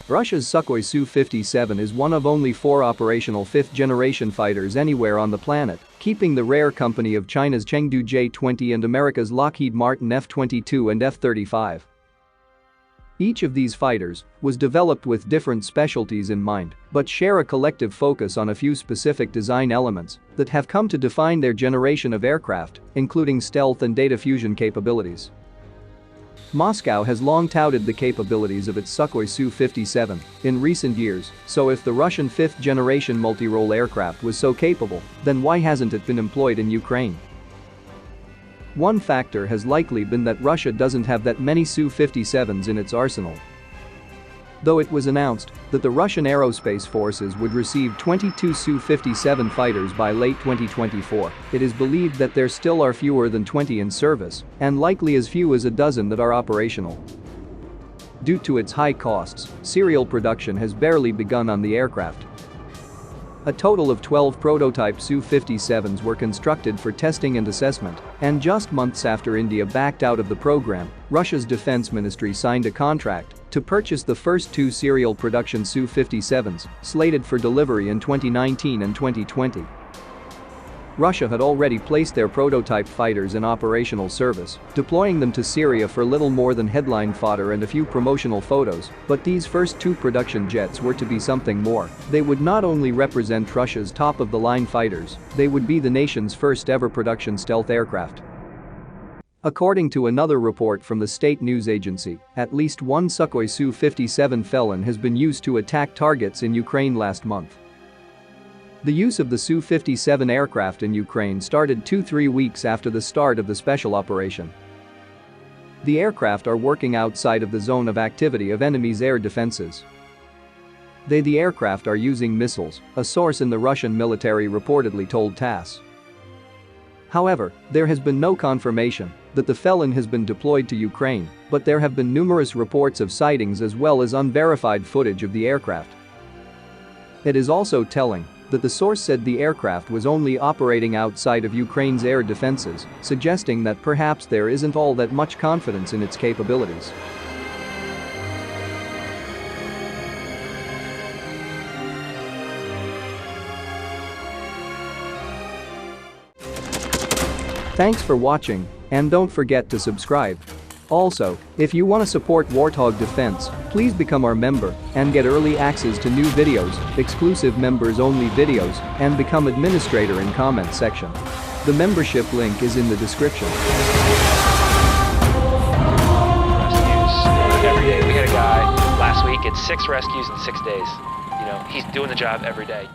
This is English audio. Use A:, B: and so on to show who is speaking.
A: Russia's Sukhoi Su-57 is one of only 4 operational 5th-generation fighters anywhere on the planet, keeping the rare company of China's Chengdu J-20 and America's Lockheed Martin F-22 and F-35. Each of these fighters was developed with different specialties in mind, but share a collective focus on a few specific design elements that have come to define their generation of aircraft, including stealth and data fusion capabilities. Moscow has long touted the capabilities of its Sukhoi Su-57 in recent years, so if the Russian 5th-generation multi-role aircraft was so capable, then why hasn't it been employed in Ukraine? One factor has likely been that Russia doesn't have that many Su-57s in its arsenal. Though it was announced that the Russian Aerospace Forces would receive 22 Su-57 fighters by late 2024, it is believed that there still are fewer than 20 in service, and likely as few as a dozen that are operational. Due to its high costs, serial production has barely begun on the aircraft. A total of 12 prototype Su-57s were constructed for testing and assessment, and just months after India backed out of the program, Russia's defense ministry signed a contract to purchase the first 2 serial production Su-57s, slated for delivery in 2019 and 2020. Russia had already placed their prototype fighters in operational service, deploying them to Syria for little more than headline fodder and a few promotional photos, but these first 2 production jets were to be something more. They would not only represent Russia's top-of-the-line fighters, they would be the nation's first-ever production stealth aircraft. According to another report from the state news agency, at least one Sukhoi Su-57 felon has been used to attack targets in Ukraine last month. The use of the Su-57 aircraft in Ukraine started 2-3 weeks after the start of the special operation. The aircraft are working outside of the zone of activity of enemy's air defenses. The aircraft are using missiles, a source in the Russian military reportedly told TASS. However, there has been no confirmation that the felon has been deployed to Ukraine, but there have been numerous reports of sightings as well as unverified footage of the aircraft. It is also telling that the source said the aircraft was only operating outside of Ukraine's air defenses, suggesting that perhaps there isn't all that much confidence in its capabilities. Thanks for watching, and don't forget to subscribe. Also, if you want to support Warthog Defense, please become our member and get early access to new videos, exclusive members-only videos, and become administrator in comment section. The membership link is in the description.
B: Rescues every day. We had a guy last week, it's 6 rescues in 6 days. You know, he's doing the job every day.